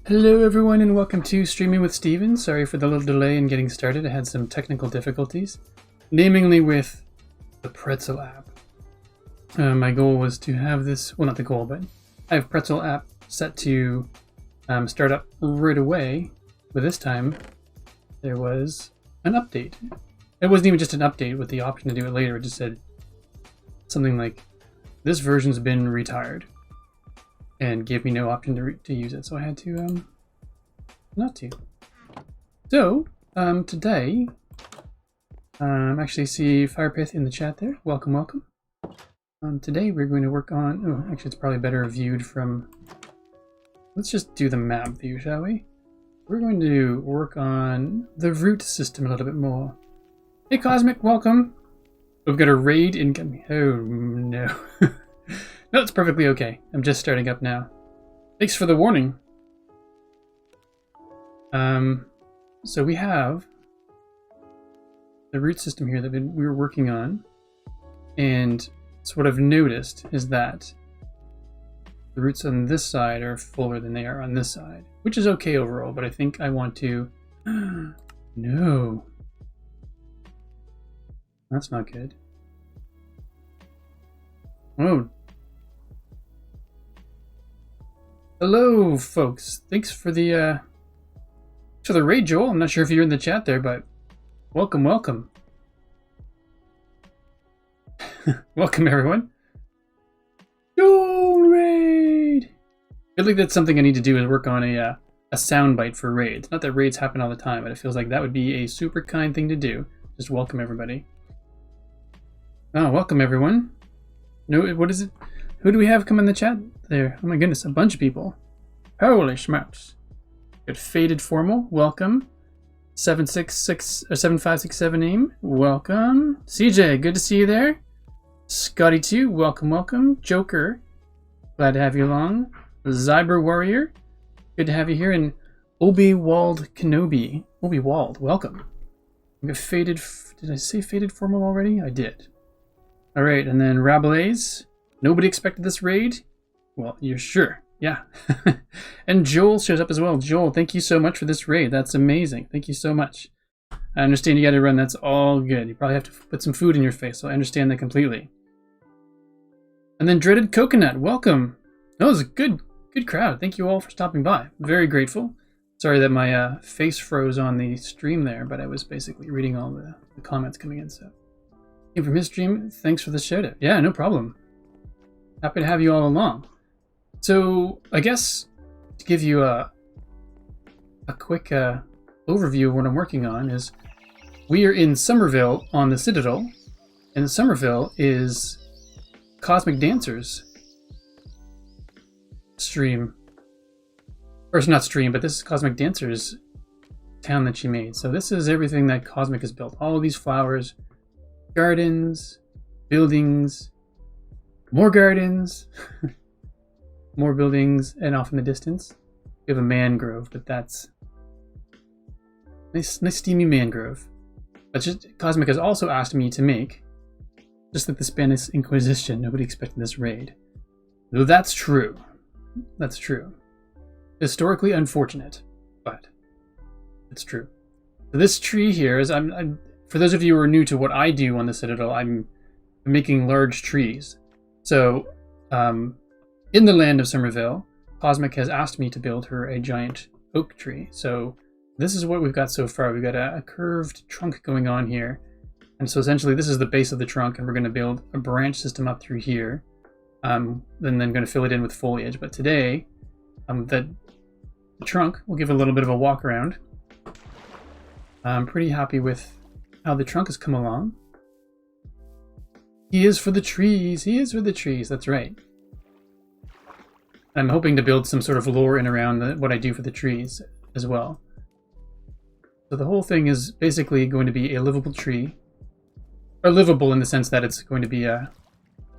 Hello everyone and welcome to Streaming with Steven. Sorry for the little delay in getting started. I had some technical difficulties, namely with the Pretzel app. My goal was to have this, well not the goal, but I have Pretzel app set to start up right away, but this time there was an update. It wasn't even just an update with the option to do it later, it just said something like, this version's been retired. And gave me no option to use it, so I had to not to. So today, actually see Firepith in the chat there. Welcome, welcome. Today we're going to work on. Oh, actually, it's probably better viewed from. Let's just do the map view, shall we? We're going to work on the root system a little bit more. Hey, Cosmic, welcome. We've got a raid incoming. Oh no. No, it's perfectly okay. I'm just starting up now. Thanks for the warning. So we have the root system here that we were working on, and so what I've noticed is that the roots on this side are fuller than they are on this side, which is okay overall, but I think I want to... No. That's not good. Oh. Hello, folks. Thanks for the raid, Joel. I'm not sure if you're in the chat there, but welcome, welcome. Welcome, everyone. Joel raid. I feel like that's something I need to do is work on a soundbite for raids. Not that raids happen all the time, but it feels like that would be a super kind thing to do. Just welcome everybody. Oh, welcome everyone. No, what is it? Who do we have come in the chat there? Oh my goodness, a bunch of people. Holy smokes. Good Faded Formal, welcome. 766 or 7567 aim, welcome. CJ, good to see you there. Scotty2, welcome, welcome. Joker, glad to have you along. Zyber Warrior, good to have you here. And Obi-Wald Kenobi, Obi-Wald, welcome. We got Faded, did I say Faded Formal already? I did. Alright, and then Rabelais. Nobody expected this raid? Well, you're sure. Yeah. And Joel shows up as well. Joel, thank you so much for this raid. That's amazing. Thank you so much. I understand you got to run. That's all good. You probably have to put some food in your face, so I understand that completely. And then Dreaded Coconut, welcome. That was a good crowd. Thank you all for stopping by. Very grateful. Sorry that my face froze on the stream there, but I was basically reading all the comments coming in. So, came from his stream. Thanks for the shout out. Yeah, no problem. Happy to have you all along. So, I guess to give you a quick overview of what I'm working on is we are in Somerville on the Citadel, and Somerville is Cosmic Dancer's stream. Or it's not stream, but this is Cosmic Dancer's town that she made. So this is everything that Cosmic has built. All of these flowers, gardens, buildings, more gardens, more buildings, and off in the distance, we have a mangrove, but that's nice steamy mangrove. But just Cosmic has also asked me to make, just like the Spanish Inquisition, nobody expected this raid. Though that's true. That's true. Historically unfortunate, but it's true. So this tree here is, I'm for those of you who are new to what I do on the Citadel, I'm making large trees. So, in the land of Somerville, Cosmic has asked me to build her a giant oak tree. So this is what we've got so far. We've got a curved trunk going on here. And so essentially this is the base of the trunk, and we're going to build a branch system up through here. And then going to fill it in with foliage. But today, the trunk, we'll give it a little bit of a walk around. I'm pretty happy with how the trunk has come along. He is for the trees. He is for the trees. That's right. I'm hoping to build some sort of lore in around what I do for the trees as well. So the whole thing is basically going to be a livable tree. Or livable in the sense that it's going to be a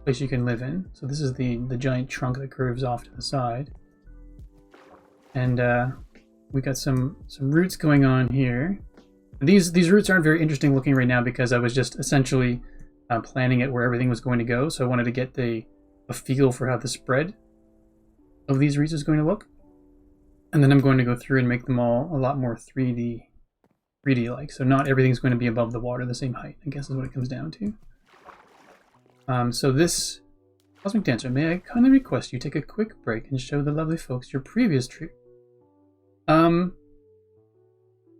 place you can live in. So this is the giant trunk that curves off to the side. And we got some roots going on here. These roots aren't very interesting looking right now because I was just essentially planning it where everything was going to go. So I wanted to get a feel for how the spread of these roots is going to look. And then I'm going to go through and make them all a lot more 3D-like. So not everything's going to be above the water the same height, I guess is what it comes down to. So this Cosmic Dancer, may I kindly request you take a quick break and show the lovely folks your previous tree?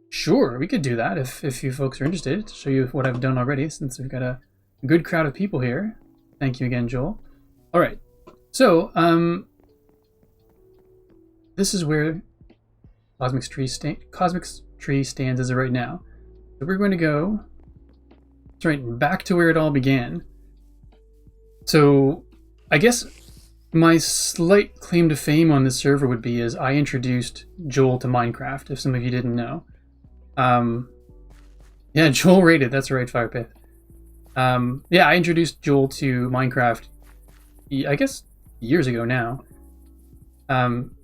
Sure, we could do that if you folks are interested, to show you what I've done already, since we've got a good crowd of people here. Thank you again, Joel. Alright, so, this is where Cosmic Tree stands as of right now. So we're going to go straight back to where it all began. So, I guess my slight claim to fame on this server would be is I introduced Joel to Minecraft, if some of you didn't know. Yeah, Joel rated, that's right, Firepith. Yeah, I introduced Joel to Minecraft, I guess, years ago now.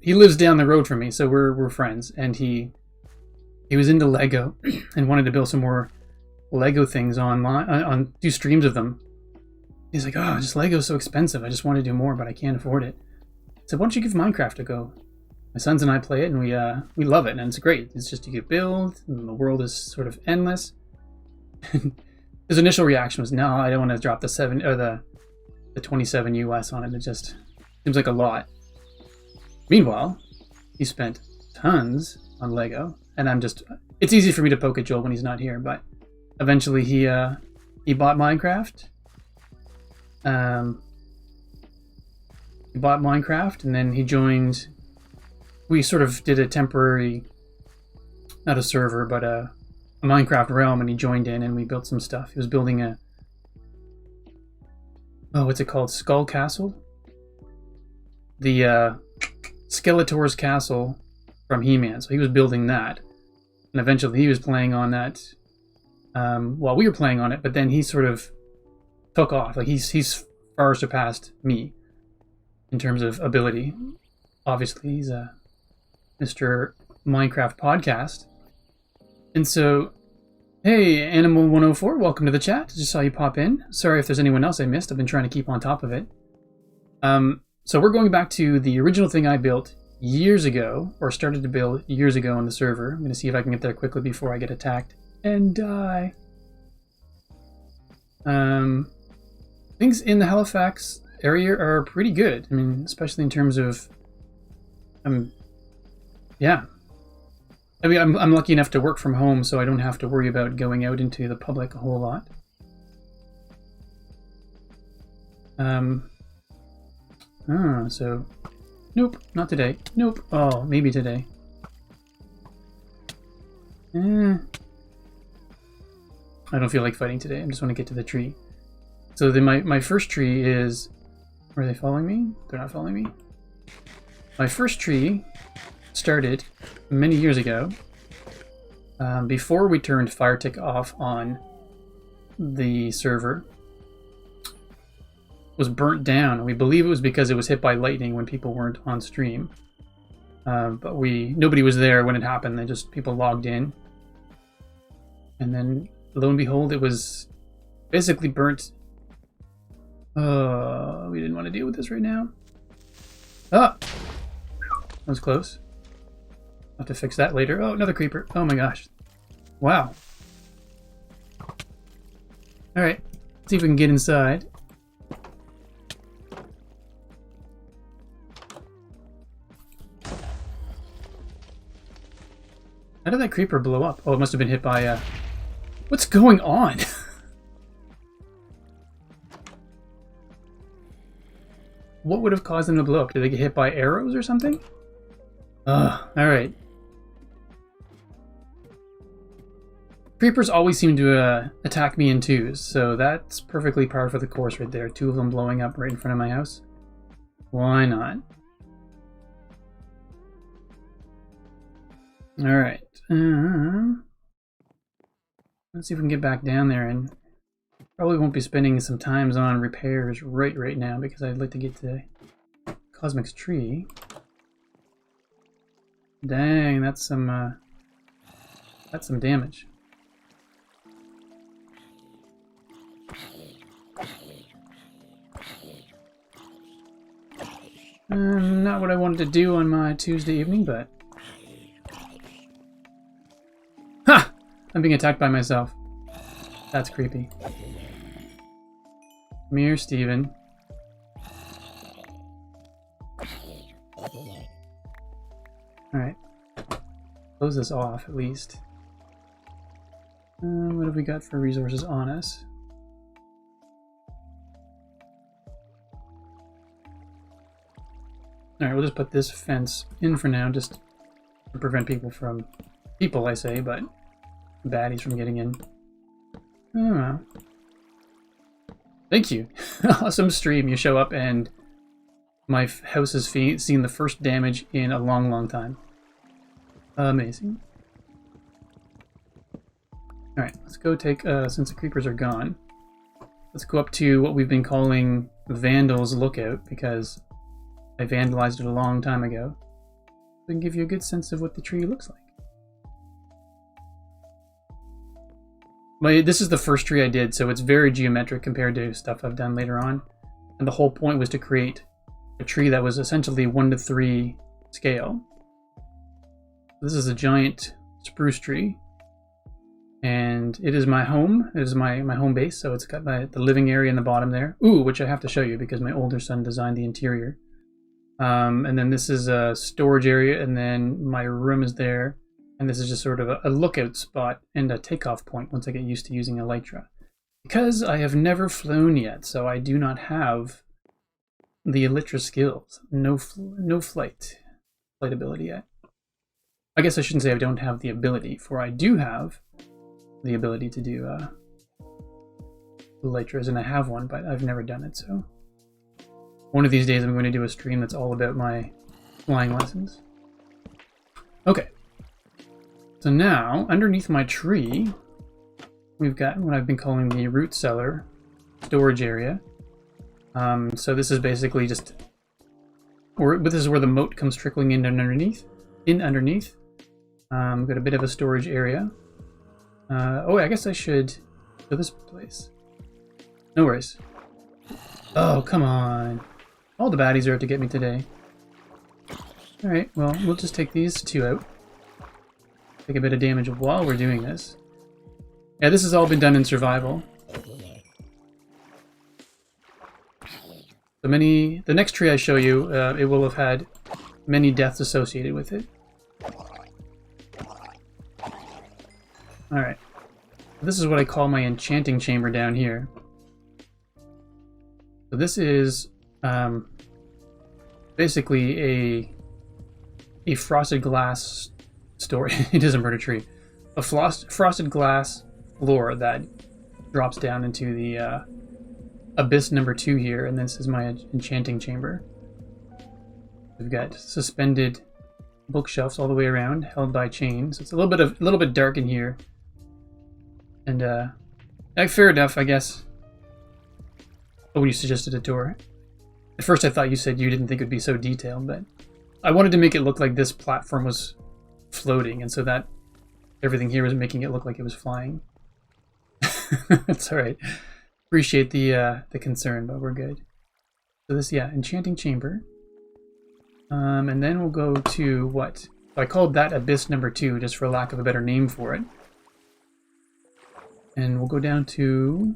He lives down the road from me, so we're friends, and he was into Lego and wanted to build some more Lego things online, do streams of them. He's like, oh, just Lego's so expensive, I just want to do more, but I can't afford it. So why don't you give Minecraft a go? My sons and I play it, and we love it, and it's great. It's just you can build, and the world is sort of endless. His initial reaction was, no, I don't want to drop the 27 US on it. It just seems like a lot. Meanwhile, he spent tons on Lego, and it's easy for me to poke at Joel when he's not here, but eventually he bought Minecraft. He bought Minecraft, and then he joined. We sort of did a temporary, not a server, but a Minecraft realm, and he joined in, and we built some stuff. He was building what's it called? Skull Castle? The Skeletor's Castle from He-Man. So he was building that, and eventually he was playing on that while we were playing on it, but then he sort of took off. Like he's far surpassed me in terms of ability. Obviously, he's a Mr. Minecraft podcast. And so, hey, Animal104, welcome to the chat. Just saw you pop in. Sorry if there's anyone else I missed. I've been trying to keep on top of it. So we're going back to the original thing I built years ago, or started to build years ago on the server. I'm going to see if I can get there quickly before I get attacked and die. Things in the Halifax area are pretty good. I mean, especially in terms of, yeah. I mean, I'm lucky enough to work from home, so I don't have to worry about going out into the public a whole lot. So, nope, not today. Nope. Oh, maybe today. I don't feel like fighting today. I just want to get to the tree. So then my first tree is... Are they following me? They're not following me. My first tree started many years ago, before we turned FireTick off on the server. Was burnt down. We believe it was because it was hit by lightning when people weren't on stream. But nobody was there when it happened. People logged in. And then, lo and behold, it was basically burnt. We didn't want to deal with this right now. Ah! That was close. I'll have to fix that later. Oh, another creeper. Oh my gosh. Wow. Alright. Let's see if we can get inside. How did that creeper blow up? Oh, it must have been hit by, What's going on? What would have caused them to blow up? Did they get hit by arrows or something? Alright. Creepers always seem to attack me in twos, so that's perfectly par for the course right there. Two of them blowing up right in front of my house. Why not? Alright. Let's see if we can get back down there, and probably won't be spending some time on repairs right now because I'd like to get to Cosmic's tree. Dang, that's some damage. Not what I wanted to do on my Tuesday evening, but I'm being attacked by myself. That's creepy. Come here, Steven. Alright. Close this off, at least. What have we got for resources on us? Alright, we'll just put this fence in for now, just to prevent people I say, but baddies from getting in. Oh. Thank you. Awesome stream. You show up and my house has seen the first damage in a long, long time. Amazing. Alright, let's go take, since the creepers are gone, let's go up to what we've been calling Vandal's Lookout, because I vandalized it a long time ago. So I can give you a good sense of what the tree looks like. This is the first tree I did, so it's very geometric compared to stuff I've done later on. And the whole point was to create a tree that was essentially 1:3 scale. This is a giant spruce tree. And it is my home. It is my home base, so it's got the living area in the bottom there. Ooh, which I have to show you because my older son designed the interior. And then this is a storage area, and then my room is there. And this is just sort of a lookout spot and a takeoff point once I get used to using Elytra. Because I have never flown yet, so I do not have the Elytra skills. No flight ability yet. I guess I shouldn't say I don't have the ability, for I do have the ability to do Elytras, and I have one, but I've never done it, so one of these days I'm going to do a stream that's all about my flying lessons. Okay. So now, underneath my tree, we've got what I've been calling the root cellar storage area. So this is basically just, this is where the moat comes trickling in underneath. We've got a bit of a storage area. Oh, I guess I should go this place. No worries. Oh, come on. All the baddies are out to get me today. Alright, well, we'll just take these two out. Take a bit of damage while we're doing this. Yeah, this has all been done in survival. The next tree I show you, it will have had many deaths associated with it. Alright. This is what I call my enchanting chamber down here. So this is basically a frosted glass story. It is a murder tree. A frosted glass floor that drops down into the abyss number 2 here, and this is my enchanting chamber. We've got suspended bookshelves all the way around, held by chains. It's a little bit dark in here, and fair enough, I guess. Oh, you suggested a door. At first, I thought you said you didn't think it would be so detailed, but I wanted to make it look like this platform was floating, and so that everything here was making it look like it was flying. That's all right. Appreciate the concern, but we're good. So this, yeah, enchanting chamber. And then we'll go to what? So I called that abyss number 2, just for lack of a better name for it. And we'll go down to...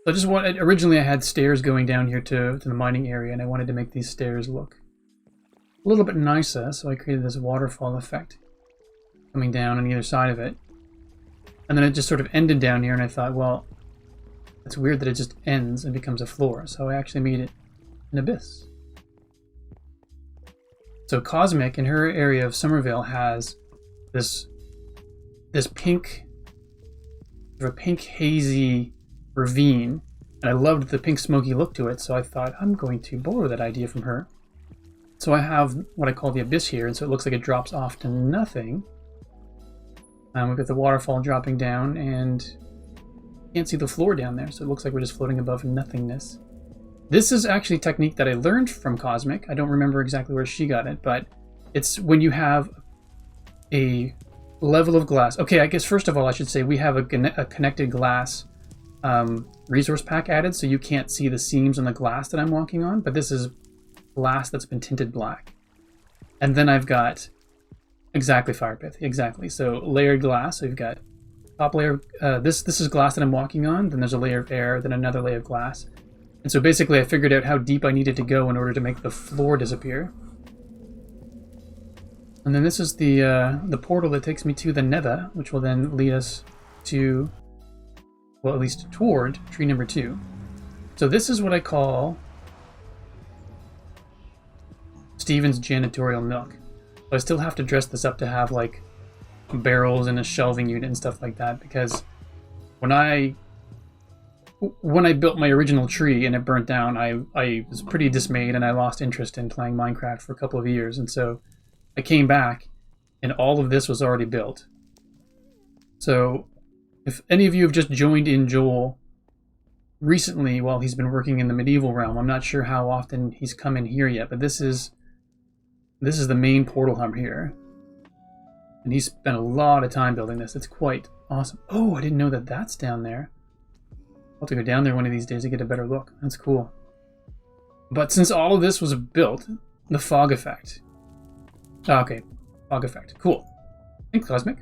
So originally I had stairs going down here to the mining area, and I wanted to make these stairs look a little bit nicer, so I created this waterfall effect coming down on either side of it. And then it just sort of ended down here, and I thought, well, it's weird that it just ends and becomes a floor, so I actually made it an abyss. So Cosmic, in her area of Somerville, has this pink hazy ravine, and I loved the pink smoky look to it, so I thought I'm going to borrow that idea from her. So I have what I call the abyss here, and so it looks like it drops off to nothing. We've got the waterfall dropping down, and you can't see the floor down there, so it looks like we're just floating above nothingness. This is actually a technique that I learned from Cosmic. I don't remember exactly where she got it, but it's when you have a level of glass. Okay, I guess first of all I should say we have a connected glass resource pack added, so you can't see the seams on the glass that I'm walking on, but this is glass that's been tinted black. And then I've got Exactly, fire pit. Exactly. So layered glass. So you've got top layer. This is glass that I'm walking on. Then there's a layer of air. Then another layer of glass. And so basically, I figured out how deep I needed to go in order to make the floor disappear. And then this is the portal that takes me to the Nether, which will then lead us to, well, at least toward tree number 2. So this is what I call Steven's janitorial nook. So I still have to dress this up to have like barrels and a shelving unit and stuff like that, because when I built my original tree and it burnt down, I was pretty dismayed and I lost interest in playing Minecraft for a couple of years. And so I came back and all of this was already built. So if any of you have just joined in Joel recently while he's been working in the medieval realm, I'm not sure how often he's come in here yet, but this is the main portal hub here. And he spent a lot of time building this. It's quite awesome. Oh, I didn't know that that's down there. I'll have to go down there one of these days to get a better look. That's cool. But since all of this was built, the fog effect. Okay, fog effect. Cool. Thanks, Cosmic.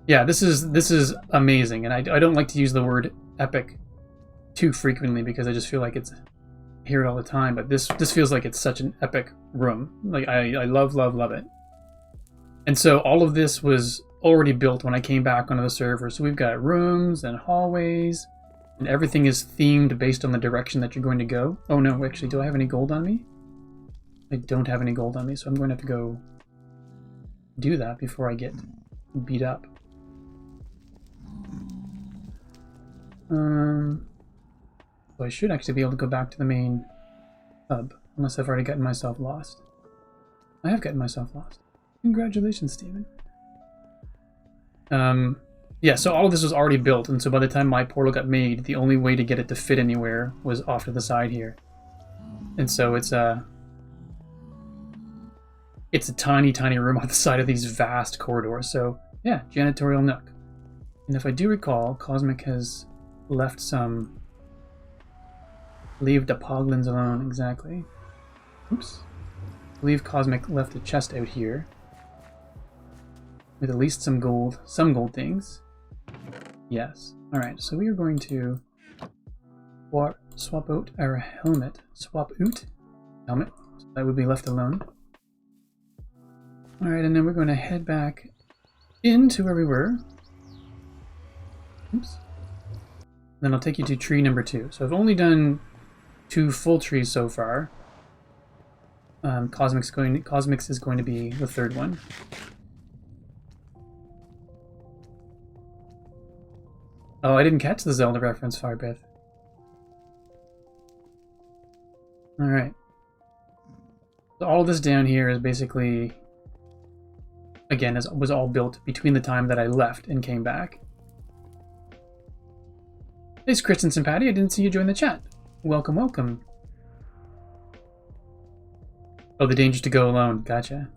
Yeah, this is amazing, and I don't like to use the word epic too frequently because I just feel like it's, I hear it all the time. But this feels like it's such an epic room. Like I love it. And so all of this was already built when I came back onto the server. So we've got rooms and hallways, and everything is themed based on the direction that you're going to go. Oh no, actually, do I have any gold on me? I don't have any gold on me, so I'm going to have to go do that before I get beat up. So I should actually be able to go back to the main hub, unless I've already gotten myself lost. I have gotten myself lost. Congratulations, Steven. Yeah, so all of this was already built, and so by the time my portal got made, the only way to get it to fit anywhere was off to the side here. And so it's a tiny, tiny room on the side of these vast corridors. So yeah, janitorial nook. And if I do recall, Cosmic has left some... Leave the poglins alone, exactly. Oops. I believe Cosmic left a chest out here with at least some gold things. Yes. Alright, so we are going to swap out our helmet. Swap out helmet. So that would be left alone. Alright, and then we're going to head back into where we were. Oops. Then I'll take you to tree number 2. So I've only done 2 full trees so far. Cosmic's is going to be the 3rd one. Oh, I didn't catch the Zelda reference, Farbeth. Alright. So all of this down here is basically, again, was all built between the time that I left and came back. Thanks, Christensen Patty. I didn't see you join the chat. Welcome, welcome. Oh, the danger to go alone. Gotcha.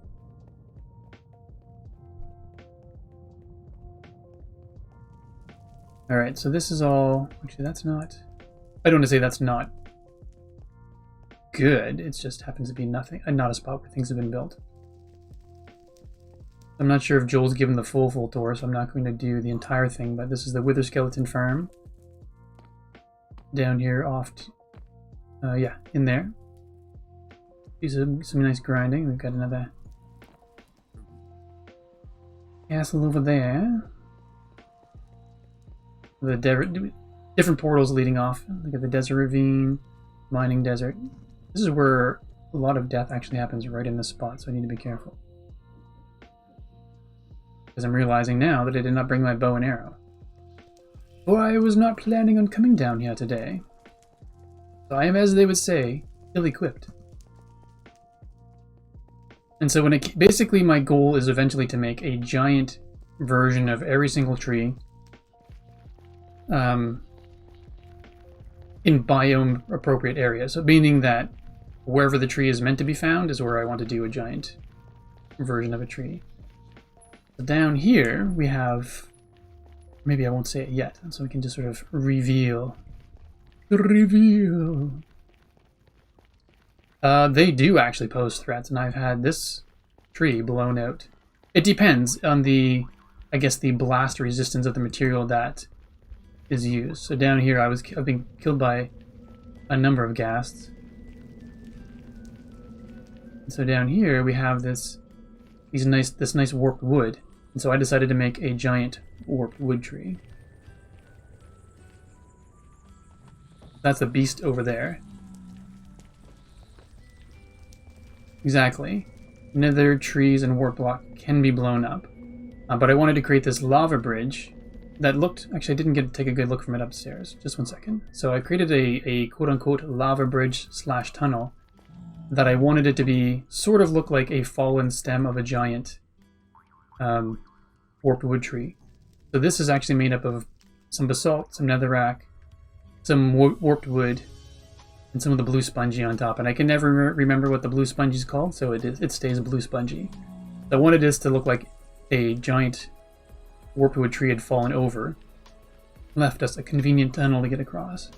Alright, so this is all... Actually, that's not... I don't want to say that's not good. It just happens to be nothing. Not a spot where things have been built. I'm not sure if Joel's given the full tour, so I'm not going to do the entire thing, but this is the Wither Skeleton Farm. Down here off... yeah, in there. Some nice grinding. We've got another castle over there. The different portals leading off. Look at the Desert Ravine, Mining Desert. This is where a lot of death actually happens right in this spot, so I need to be careful. Because I'm realizing now that I did not bring my bow and arrow. For I was not planning on coming down here today. So I am, as they would say, ill-equipped. And so basically my goal is eventually to make a giant version of every single tree in biome appropriate areas. So meaning that wherever the tree is meant to be found is where I want to do a giant version of a tree. So down here we have, maybe I won't say it yet, so we can just sort of reveal. They do actually pose threats, and I've had this tree blown out It depends on the, I guess, the blast resistance of the material that is used. So down here, I've been killed by a number of ghasts. So down here we have this nice warped wood, and so I decided to make a giant warped wood tree. That's a beast over there. Exactly. Nether trees and warp block can be blown up, but I wanted to create this lava bridge that looked. Actually, I didn't get to take a good look from it upstairs. Just one second. So I created a quote-unquote lava bridge / tunnel that I wanted it to be sort of look like a fallen stem of a giant warped wood tree. So this is actually made up of some basalt, some netherrack, some warped wood, and some of the blue spongy on top. And I can never remember what the blue spongy is called, so it stays blue spongy. I wanted this to look like a giant warped wood tree had fallen over, left us a convenient tunnel to get across.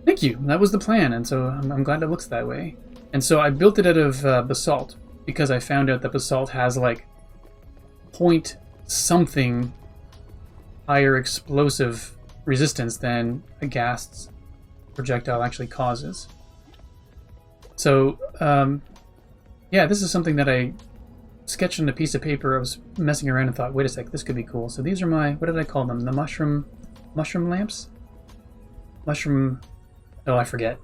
Thank you. That was the plan, and so I'm glad it looks that way. And so I built it out of basalt because I found out that basalt has like point something higher explosive resistance than a ghast's projectile actually causes. So yeah, this is something that I sketched on a piece of paper. I was messing around and thought, wait a sec, this could be cool. So these are my, what did I call them? The mushroom lamps? Mushroom, oh, I forget.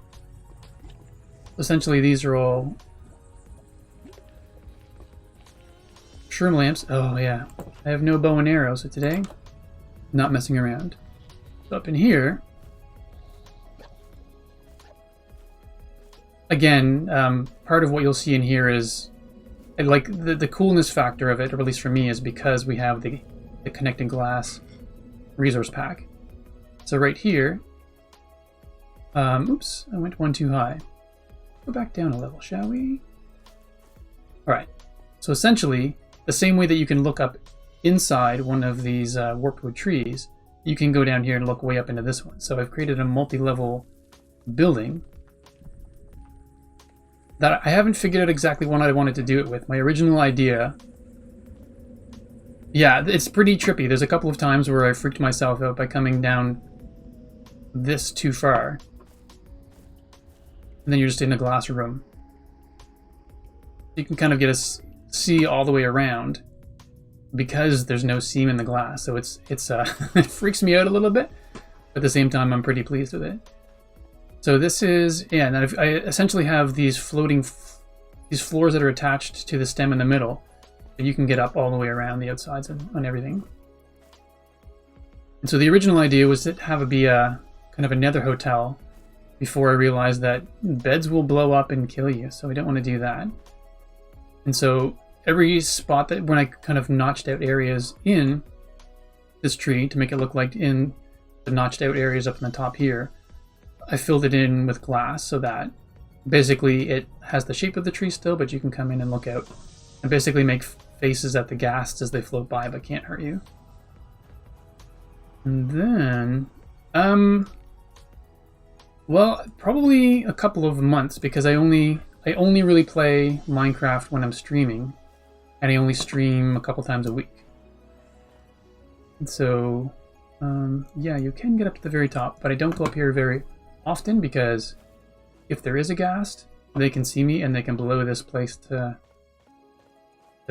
Essentially, these are all shroom lamps. Oh yeah, I have no bow and arrow, so today, not messing around. So up in here, again, part of what you'll see in here is, like, the coolness factor of it, or at least for me, is because we have the connecting glass resource pack. So right here, oops, I went one too high. Go back down a level, shall we? Alright, so essentially, the same way that you can look up inside one of these warped wood trees, you can go down here and look way up into this one. So I've created a multi-level building that I haven't figured out exactly what I wanted to do it with. My original idea, yeah, it's pretty trippy. There's a couple of times where I freaked myself out by coming down this too far. And then you're just in a glass room. You can kind of get a see all the way around because there's no seam in the glass. So it's it freaks me out a little bit. But at the same time, I'm pretty pleased with it. So this is, yeah, and I essentially have these floating, these floors that are attached to the stem in the middle, and you can get up all the way around the outsides on everything. And so the original idea was to have it be a kind of a nether hotel before I realized that beds will blow up and kill you, so I don't want to do that. And so every spot that, when I kind of notched out areas in this tree to make it look like in the notched out areas up in the top here, I filled it in with glass so that basically it has the shape of the tree still, but you can come in and look out and basically make faces at the ghasts as they float by but can't hurt you. And then, well, probably a couple of months, because I only really play Minecraft when I'm streaming, and I only stream a couple times a week. And so, yeah, you can get up to the very top, but I don't go up here very often because if there is a ghast, they can see me and they can blow this place to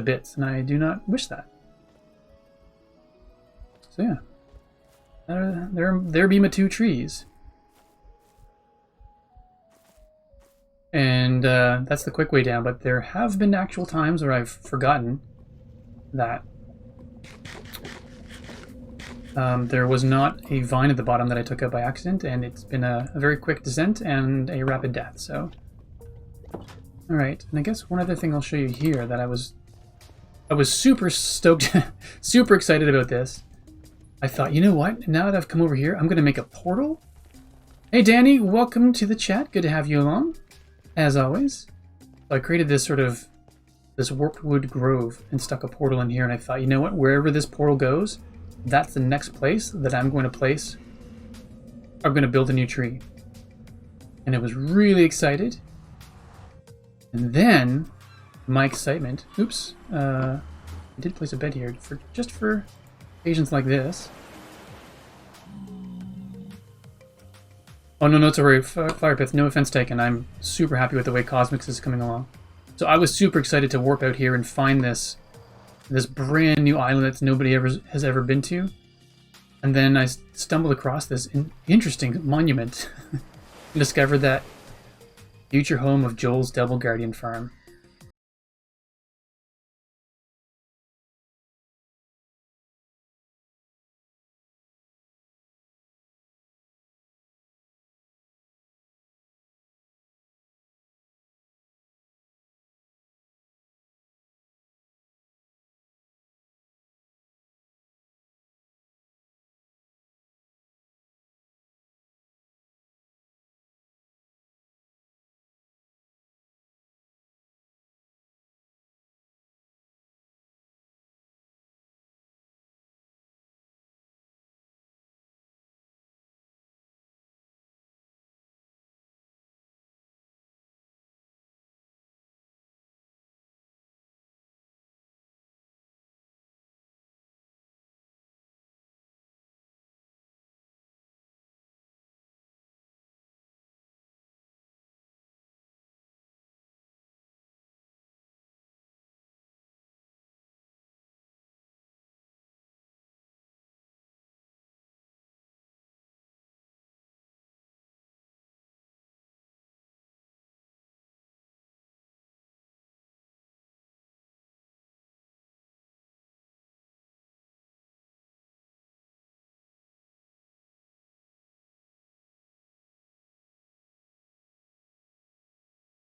bits, and I do not wish that. So yeah, there be my two trees. And that's the quick way down, but there have been actual times where I've forgotten that there was not a vine at the bottom that I took out by accident, and it's been a very quick descent and a rapid death, so. Alright, and I guess one other thing I'll show you here that I was super stoked, super excited about this. I thought, you know what, now that I've come over here, I'm going to make a portal. Hey Danny, welcome to the chat, good to have you along, as always. So I created this this warped wood grove and stuck a portal in here, and I thought, you know what, wherever this portal goes, that's the next place that I'm going to place. I'm going to build a new tree. And I was really excited. And then my excitement. Oops. I did place a bed here just for occasions like this. Oh, no, it's a worry. Fire Pith, no offense taken. I'm super happy with the way Cosmix is coming along. So I was super excited to warp out here and find this brand new island that nobody has ever been to. And then I stumbled across this interesting monument and discovered that future home of Joel's Devil Guardian farm.